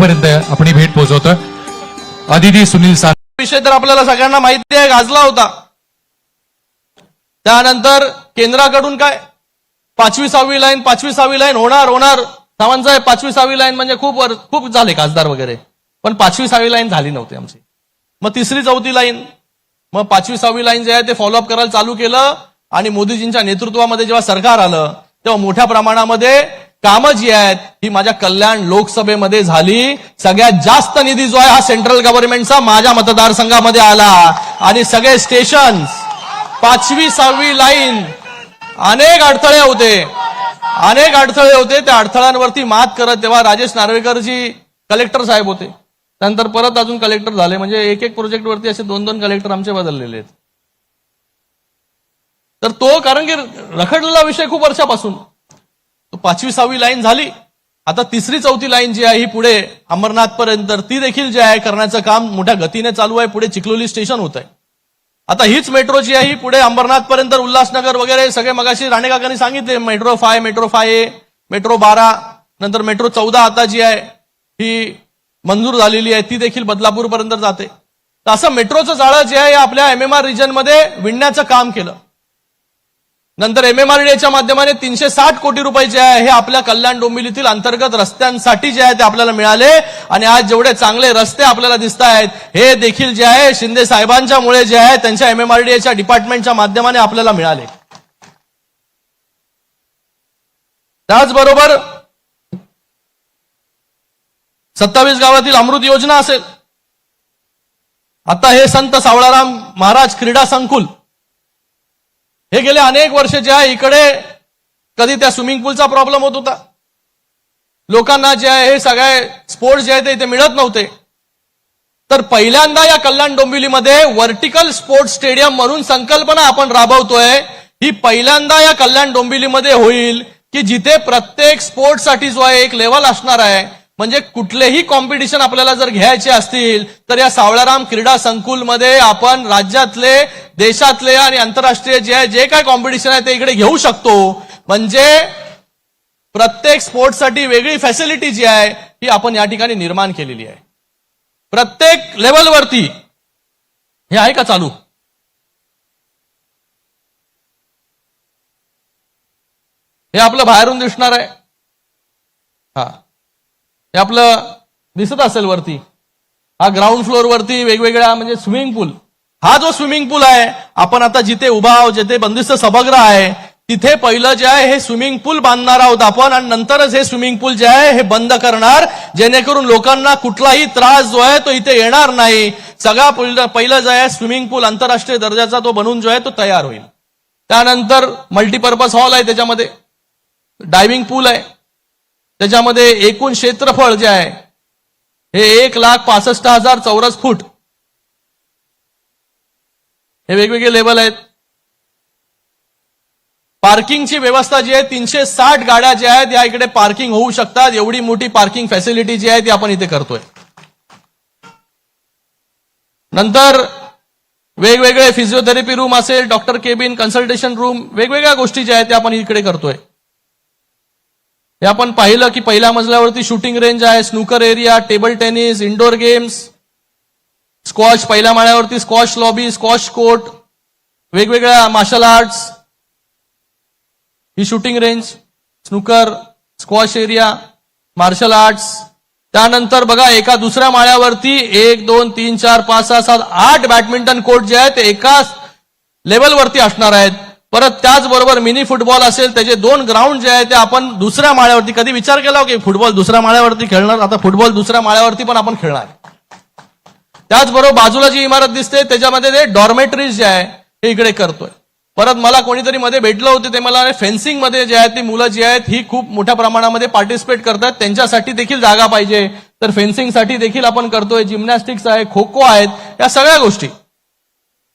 आपल्यापर्यंत आपली भेट पोहोचवतोय. अदिती सुनील सा विषय तर आपल्याला सगळ्यांना माहिती आहे, गाजला होता. त्यानंतर केंद्राकडून काय 5वी 6वी लाईन 5वी 6वी लाईन होणार सावंत साहेब 5वी 6वी लाईन म्हणजे खूप झाले खासदार वगैरे, पण 5वी 6वी लाईन झाली नव्हती आमची. मग 3री 4थी लाईन, मग 5वी 6वी लाईन जे आहे ते फॉलोअप करायला चालू केलं. आणि मोदीजींच्या नेतृत्वामध्ये जेव्हा सरकार आलं तेव्हा मोठ्या प्रमाणामध्ये कामं जी आहेत ही माझ्या कल्याण लोकसभेमध्ये झाली. सगळ्यात जास्त निधी जो आहे हा सेंट्रल गव्हर्नमेंटचा माझ्या मतदारसंघामध्ये आला. आणि सगळे स्टेशन 5वी 6वी लाईन अनेक अडथळे होते. त्या अडथळ्यांवरती मात करत तेव्हा राजेश नार्वेकरजी कलेक्टर साहेब होते. त्यानंतर परत अजून कलेक्टर झाले. म्हणजे एक प्रोजेक्टवरती असे 2 कलेक्टर आमचे बदललेले आहेत. तर तो कारण की रखडलेला विषय खूप वर्षापासून. 5वी 6वी लाईन झाली. आता 3री 4थी लाईन जी आहे ही पुढे अंबरनाथ पर्यंत ती देखील जे आहे करण्याचं काम मोठ्या गतीने चालू आहे. पुढे चिखलोली स्टेशन होत आहे. आता हीच मेट्रो जी आहे ही पुढे अंबरनाथ पर्यंत उल्हासनगर वगैरे सगळे मगाशी राणे काकांनी सांगितले. मेट्रो 5, मेट्रो 5A, मेट्रो 12, नंतर मेट्रो 14 आता जी आहे ही मंजूर झालेली आहे, ती देखील बदलापूर पर्यंत जाते. तर असं मेट्रोचं जाळं जे आहे आपल्या MMR रिजनमध्ये विणण्याचं काम केलं. नंतर MMRDAच्या माध्यमाने 360 कोटी रुपये जे आहे हे आपल्या कल्याण डोंबिवलीतील अंतर्गत रस्त्यांसाठी जे आहे ते आपल्याला मिळाले. आणि आज जेवढे चांगले रस्ते आपल्याला दिसत आहेत हे देखील जे आहे शिंदे साहेबांच्यामुळे जे आहे त्यांच्या MMRDAच्या डिपार्टमेंटच्या माध्यमाने आपल्याला मिळाले. त्याचबरोबर 27 गावातील अमृत योजना असेल. आता हे संत सावळाराम महाराज क्रीडा संकुल हे गेले अनेक वर्ष जे आहे इकडे कधी त्या स्विमिंग पूलचा प्रॉब्लेम होत होता. लोकांना जे आहे हे सगळे स्पोर्ट्स जे आहे ते इथे मिळत नव्हते. तर पहिल्यांदा या कल्याण डोंबिवलीमध्ये व्हर्टिकल स्पोर्ट्स स्टेडियम म्हणून संकल्पना आपण राबवतोय. ही पहिल्यांदा या कल्याण डोंबिवलीमध्ये होईल की जिथे प्रत्येक स्पोर्ट्ससाठी जो आहे एक लेवल असणार आहे. म्हणजे कुठलेही कॉम्पिटिशन आपल्याला जर घ्यायचे असतील तर या सावळाराम क्रीडा संकुलमध्ये आपण राज्यातले, देशातले आणि आंतरराष्ट्रीय जे काय कॉम्पिटिशन आहे ते इकडे घेऊ शकतो. म्हणजे प्रत्येक स्पोर्ट्ससाठी वेगळी फॅसिलिटी जी आहे ही आपण या ठिकाणी निर्माण केलेली आहे. प्रत्येक लेवलवरती हे आहे का चालू? हे आपलं बाहेरून दिसणार आहे. हा, हे आपलं दिसत असेल वरती. हा ग्राउंड फ्लोअर वरती वेगवेगळ्या म्हणजे स्विमिंग पूल. हा जो स्विमिंग पूल आहे आपण आता जिथे उभा आहोत, जिथे बंदिस्त सभागृह आहे तिथे पहिलं जे आहे हे स्विमिंग पूल बांधणार आहोत आपण. आणि नंतरच हे स्विमिंग पूल जे आहे हे बंद करणार, जेणेकरून लोकांना कुठलाही त्रास जो आहे तो इथे येणार नाही. सगळा पहिलं जे आहे स्विमिंग पूल आंतरराष्ट्रीय दर्जाचा तो बनून जो आहे तो तयार होईल. त्यानंतर मल्टीपर्पज हॉल आहे, त्याच्यामध्ये डायव्हिंग पूल आहे, त्याच्यामध्ये एकूण क्षेत्रफळ जे आहे हे 1,65,000 चौरस फूट. हे वेगवेगळे लेवल आहेत. पार्किंगची व्यवस्था जी आहे 360 गाड्या ज्या आहेत या इकडे पार्किंग होऊ शकतात. एवढी मोठी पार्किंग फॅसिलिटी जी आहे ती आपण इथे करतोय. नंतर वेगवेगळे फिजिओथेरपी रूम असेल, डॉक्टर केबिन, कन्सल्टेशन रूम, वेगवेगळ्या गोष्टी ज्या आहेत त्या आपण इकडे करतोय. हे आपण पाहिलं की पहिल्या मजल्यावरती शूटिंग रेंज आहे, snooker area, table tennis, indoor games, squash, पहिल्या माळ्यावरती स्क्वॉश लॉबी, स्क्वॉश कोर्ट, वेगवेगळ्या मार्शल आर्ट्स, ही shooting range, snooker, squash area, martial arts. त्यानंतर बघा एका दुसऱ्या माळ्यावरती 1, 2, 3, 4, 5, 6, 7, 8 बॅडमिंटन कोर्ट जे आहेत ते एकाच लेवलवरती असणार आहेत. परत त्याचबरोबर मिनी फुटबॉल असेल, त्याचे 2 ग्राउंड जे आहेत ते आपण दुसऱ्या माळ्यावरती. कधी विचार केला की फुटबॉल दुसऱ्या माळ्यावरती खेळणार? आता फुटबॉल दुसऱ्या माळ्यावरती पण आपण खेळणार. त्याचबरोबर बाजूला जी इमारत दिसते त्याच्यामध्ये ते डॉर्मेटरीज जे आहे हे इकडे करतोय. परत मला कोणीतरी मध्ये भेटलं होतं, ते मला फेन्सिंग मध्ये जे आहेत ती मुलं जी आहेत ही खूप मोठ्या प्रमाणामध्ये पार्टिसिपेट करतात, त्यांच्यासाठी देखील जागा पाहिजे. तर फेन्सिंगसाठी देखील आपण करतोय. जिम्नॅस्टिक्स आहे, खो खो आहेत, या सगळ्या गोष्टी.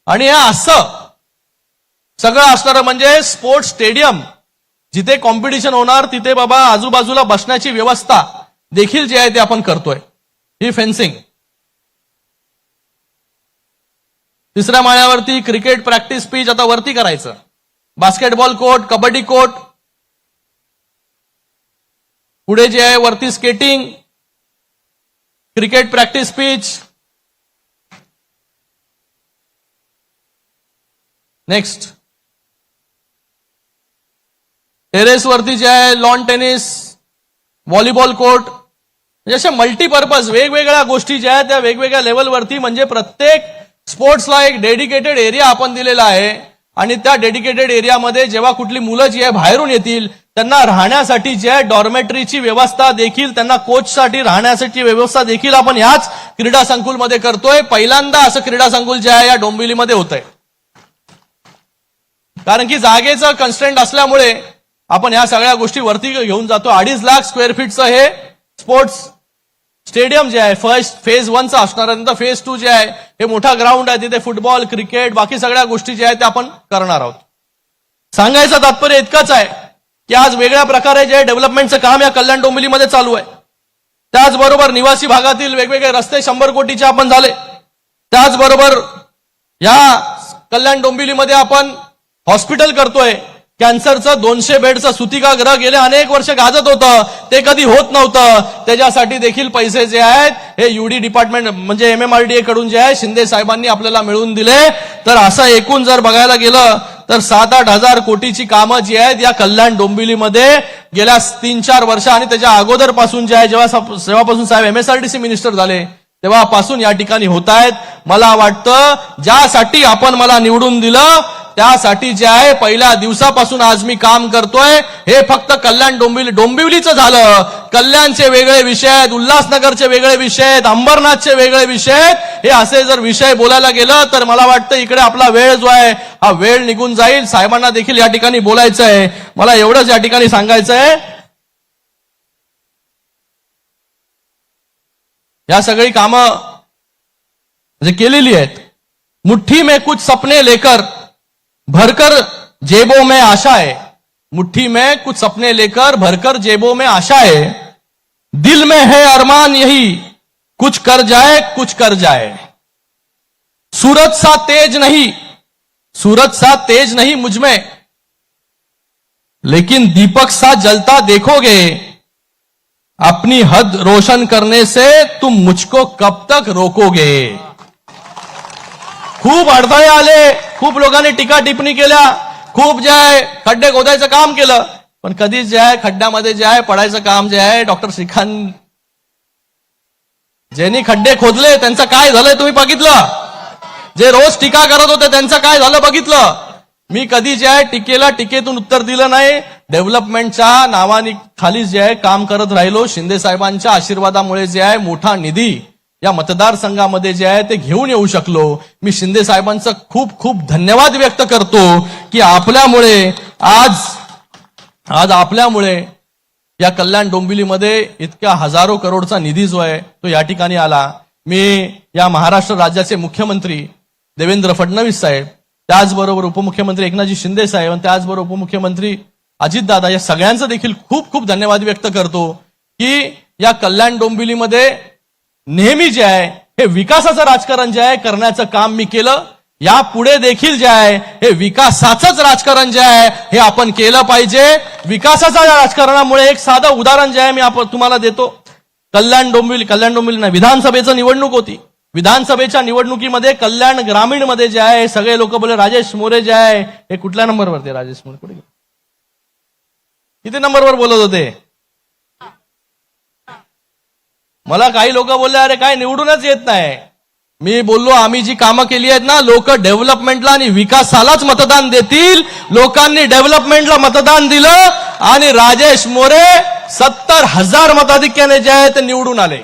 आणि या असं सगळं असणारं म्हणजे स्पोर्ट्स स्टेडियम. जिथे कॉम्पिटिशन होणार तिथे बाबा आजूबाजूला बसण्याची व्यवस्था देखील जी आहे ते आपण करतोय. ही फेन्सिंग. तिसऱ्या माळ्यावरती क्रिकेट प्रॅक्टिस पिच आता वरती करायचं. बास्केटबॉल कोर्ट, कबड्डी कोर्ट, पुढे जे आहे वरती skating, cricket practice pitch, next टेरेसवरती जे आहे लॉन टेनिस, व्हॉलीबॉल कोर्ट, म्हणजे अशा मल्टीपर्पज वेगवेगळ्या गोष्टी ज्या आहेत त्या वेगवेगळ्या लेवलवरती, म्हणजे प्रत्येक स्पोर्ट्सला एक डेडिकेटेड एरिया आपण दिलेला आहे. आणि त्या डेडिकेटेड एरियामध्ये जेव्हा कुठली मुलं जी आहे बाहेरून येतील त्यांना राहण्यासाठी जे आहे डॉर्मेटरीची व्यवस्था देखील, त्यांना कोचसाठी राहण्यासाठी व्यवस्था देखील आपण याच क्रीडा संकुलमध्ये करतोय. पहिल्यांदा असं क्रीडा संकुल जे आहे या डोंबिवलीमध्ये होतंय. कारण की जागेचं कन्स्ट्रेंट असल्यामुळे आपण ह्या सगळ्या गोष्टी वरती घेऊन जातो. 2.5 लाख स्क्वेअर फीटचं हे स्पोर्ट्स स्टेडियम जे आहे फेज 1 चं असणार आहे. फेज 2 जे आहे हे मोठा ग्राउंड आहे, तिथे फुटबॉल, क्रिकेट, बाकी सगळ्या गोष्टी ज्या आहेत त्या आपण करणार आहोत. सांगायचं तात्पर्य इतकंच आहे की आज वेगळ्या प्रकारे जे डेव्हलपमेंटचं काम या कल्याण डोंबिवलीमध्ये चालू आहे. त्याचबरोबर निवासी भागातील वेगवेगळे रस्ते 100 कोटीचे आपण झाले. त्याचबरोबर या कल्याण डोंबिवलीमध्ये आपण हॉस्पिटल करतोय. कॅन्सरचं 200 बेडचं सुतिकागृह गेले अनेक वर्ष गाजत होतं, ते कधी होत नव्हतं. त्याच्यासाठी देखील पैसे जे आहेत हे यूडी डिपार्टमेंट म्हणजे MMRDA कडून जे आहे शिंदे साहेबांनी आपल्याला मिळवून दिले. तर असं एकूण जर बघायला गेलं तर 7-8 हजार कोटीची कामं जी आहेत या कल्याण डोंबिवलीमध्ये गेल्या 3-4 वर्ष आणि त्याच्या अगोदरपासून जे आहे जेव्हापासून साहेब MSRDC मिनिस्टर झाले तेव्हापासून या ठिकाणी होत आहेत. मला वाटतं ज्यासाठी आपण मला निवडून दिलं त्यासाठी जे आहे पहिल्या दिवसापासून आज मी काम करतोय. हे फक्त कल्याण डोंबिवलीचं झालं. कल्याणचे वेगळे विषय आहेत, उल्हासनगरचे वेगळे विषय आहेत, अंबरनाथचे वेगळे विषय आहेत. हे असे जर विषय बोलायला गेलं तर मला वाटतं इकडे आपला वेळ जो आहे हा वेळ निघून जाईल. साहेबांना देखील या ठिकाणी बोलायचं आहे. मला एवढंच या ठिकाणी सांगायचं आहे, या सगळी कामं म्हणजे केलेली आहेत. मुठ्ठी में कुछ सपने लेकर भरकर जेबों में आशा है, मुट्ठी में कुछ सपने लेकर भरकर जेबों में आशा है, दिल में है अरमान यही कुछ कर जाए. सूरज सा तेज नहीं मुझ में, लेकिन दीपक सा जलता देखोगे. अपनी हद रोशन करने से तुम मुझको कब तक रोकोगे. खूप अडथळे आले, खूप लोकांनी टीका टिप्पणी केल्या, खूप जे आहे खड्डे खोदायचं काम केलं, पण कधीच जे आहे खड्ड्यामध्ये जे आहे पडायचं काम जे आहे डॉक्टर श्रीकांत ज्यांनी खड्डे खोदले त्यांचं काय झालंय तुम्ही बघितलं. जे रोज टीका करत होते त्यांचं काय झालं बघितलं. मी कधी जे आहे टीकेतून उत्तर दिलं नाही. डेव्हलपमेंटच्या नावाने खाली जे आहे काम करत राहिलो. शिंदे साहेबांच्या आशीर्वादामुळे जे आहे मोठा निधी या मतदारसंघामध्ये जे आहे ते घेऊन येऊ शकलो. मी शिंदे साहेबांचं खूप खूप धन्यवाद व्यक्त करतो की आपल्यामुळे आज आपल्यामुळे या कल्याण डोंबिवलीमध्ये इतक्या हजारो करोडचा निधी जो आहे तो या ठिकाणी आला. मी या महाराष्ट्र राज्याचे मुख्यमंत्री देवेंद्र फडणवीस साहेब, त्याचबरोबर उपमुख्यमंत्री एकनाथजी शिंदे साहेब आणि त्याचबरोबर उपमुख्यमंत्री अजितदादा या सगळ्यांचं देखील खूप खूप धन्यवाद व्यक्त करतो की या कल्याण डोंबिवलीमध्ये नेहमी जे आहे हे विकासाचं राजकारण जे आहे करण्याचं काम मी केलं. यापुढे देखील जे आहे हे विकासाचंच राजकारण जे आहे हे आपण केलं पाहिजे. विकासाच्या राजकारणामुळे एक साधं उदाहरण जे आहे मी तुम्हाला देतो. कल्याण डोंबिवली नाही, विधानसभेचं निवडणूक होती. विधानसभेच्या निवडणुकीमध्ये कल्याण ग्रामीणमध्ये जे आहे सगळे लोक बोलले राजेश मोरे जे आहे हे कुठल्या नंबरवर ते राजेश मोरे कुठे किती नंबरवर बोलत होते. मला काही लोक बोलले अरे काय निवडूनच येत नाही. मी बोललो आम्ही जी कामं केली आहेत ना, लोक डेव्हलपमेंटला आणि विकासालाच मतदान देतील. लोकांनी डेव्हलपमेंटला मतदान दिलं आणि राजेश मोरे 70,000 मताधिक्याने जे आहे ते निवडून आले.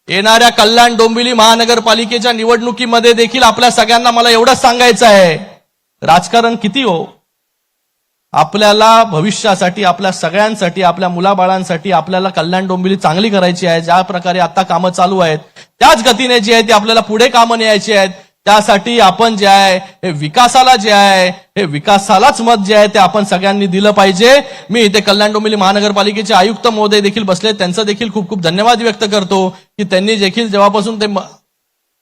येणाऱ्या कल्याण डोंबिवली महानगरपालिकेच्या निवडणुकीमध्ये देखील आपल्या सगळ्यांना मला एवढंच सांगायचं आहे, राजकारण किती हो, आपल्याला भविष्यासाठी, आपल्या सगळ्यांसाठी, आपल्या मुलाबाळांसाठी आपल्याला कल्याण डोंबिवली चांगली करायची आहे. ज्या प्रकारे आता कामं चालू आहेत त्याच गतीने जी आहे ती आपल्याला पुढे कामं न्यायची आहेत. त्यासाठी आपण जे आहे हे विकासाला जे आहे हे विकासालाच मत जे आहे ते आपण सगळ्यांनी दिलं पाहिजे. मी इथे कल्याण डोंबिवली महानगरपालिकेचे आयुक्त महोदय देखील बसले, त्यांचं देखील खूप खूप धन्यवाद व्यक्त करतो की त्यांनी देखील जेव्हापासून ते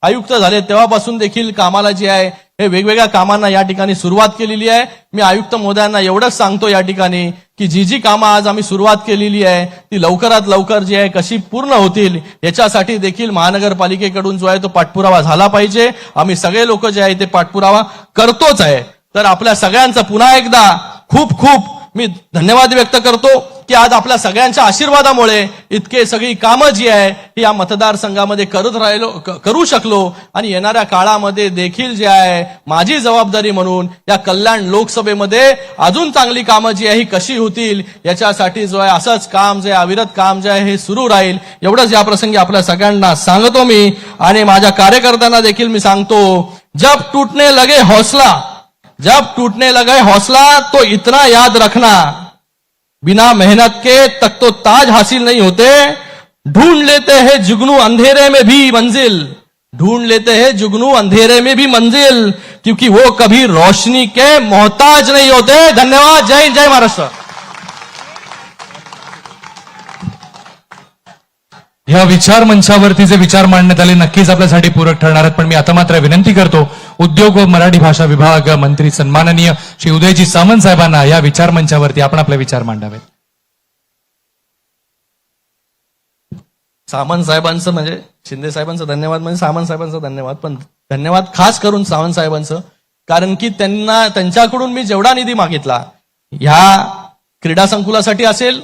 आयुक्त झाले तेव्हापासून देखील कामाला जे आहे हे वेगवेगळ्या कामांना या ठिकाणी सुरुवात केलेली आहे. मी आयुक्त महोदयांना एवढंच सांगतो या ठिकाणी की जी कामं आज आम्ही सुरुवात केलेली आहे ती लवकरात लवकर जी आहे कशी पूर्ण होतील याच्यासाठी देखील महानगरपालिकेकडून जो आहे तो पाठपुरावा झाला पाहिजे. आम्ही सगळे लोक जे आहे ते पाठपुरावा करतोच आहे. तर आपल्या सगळ्यांचं पुन्हा एकदा खूप खूप मी धन्यवाद व्यक्त करतो की आज आपल्या सगळ्यांच्या आशीर्वादामुळे इतके सगळी कामं जी आहे ही या मतदारसंघामध्ये करू शकलो आणि येणाऱ्या काळामध्ये देखील जे आहे माझी जबाबदारी म्हणून या कल्याण लोकसभेमध्ये अजून चांगली कामं जी आहे ही कशी होतील याच्यासाठी जो आहे असंच काम जे अविरत काम जे आहे हे सुरू राहील एवढंच या प्रसंगी आपल्या सगळ्यांना सांगतो मी. आणि माझ्या कार्यकर्त्यांना देखील मी सांगतो, जब टूटने लगे हौसला तो इतना याद रखना, बिना मेहनत के तक तो ताज हासिल नहीं होते. ढूंढ लेते हैं जुगनू अंधेरे में भी मंजिल, क्योंकि वो कभी रोशनी के मोहताज नहीं होते. धन्यवाद. जय हिंद, जय महाराष्ट्र. ह्या विचार मंचावरती जे विचार मांडण्यात आले नक्कीच आपल्यासाठी पूरक ठरणार आहेत. पण मी आता मात्र विनंती करतो उद्योग व मराठी भाषा विभाग मंत्री सन्माननीय श्री उदयजी सामंत साहेबांना या विचार मंचावरती आपण आपले विचार मांडावेत. सामंत साहेबांचं म्हणजे शिंदे साहेबांचं धन्यवाद म्हणजे सामंत साहेबांचं धन्यवाद, पण धन्यवाद खास करून सामंत साहेबांचं, कारण की त्यांच्याकडून मी जेवढा निधी मागितला ह्या क्रीडा संकुलासाठी असेल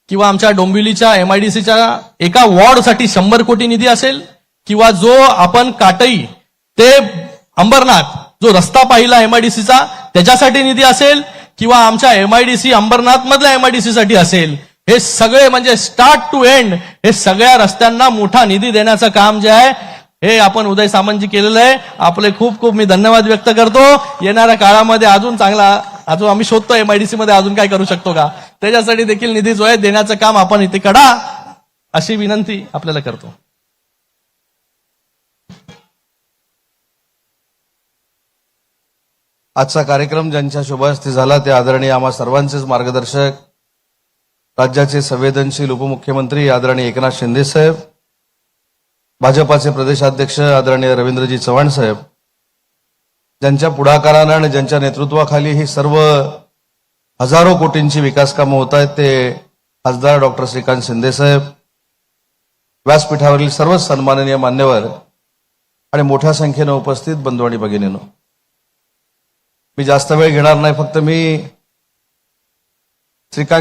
किंवा आमच्या डोंबिवलीच्या MIDCच्या एका वॉर्डसाठी 100 कोटी निधी असेल किंवा जो आपण काटई ते अंबरनाथ जो रस्ता पाहिला MIDCचा त्याच्यासाठी निधी असेल किंवा आमच्या MIDC अंबरनाथ मधल्या MIDC साठी असेल, हे सगळे म्हणजे स्टार्ट टू एंड हे सगळ्या रस्त्यांना मोठा निधी देण्याचं काम जे आहे हे आपण उदय सामंतजी केलेलं आहे. आपले खूप खूप मी धन्यवाद व्यक्त करतो. येणाऱ्या काळामध्ये अजून आम्ही शोधतो MIDC मध्ये अजून काय करू शकतो का, त्याच्यासाठी देखील निधी जो आहे देण्याचं काम आपण इथे करा अशी विनंती आपल्याला करतो. आजचा कार्यक्रम ज्यांच्या शुभहस्ते झाला ते आदरणीय आम्हा सर्वांचेच मार्गदर्शक राज्याचे संवेदनशील उपमुख्यमंत्री आदरणीय एकनाथ शिंदे साहेब, भाजपाचे प्रदेशाध्यक्ष आदरणीय रवींद्रजी चव्हाण साहेब, ज्यांच्या पुढाकारानं आणि ज्यांच्या नेतृत्वाखाली ही सर्व हजारो कोटींची विकास कामं होत आहेत ते खासदार डॉक्टर श्रीकांत शिंदे साहेब, व्यासपीठावरील सर्व सन्माननीय मान्यवर आणि मोठ्या संख्येनं उपस्थित बंधू आणि भगिनींनो, मी जास्त वेळ घेणार नाही. फक्त मी श्रीकांत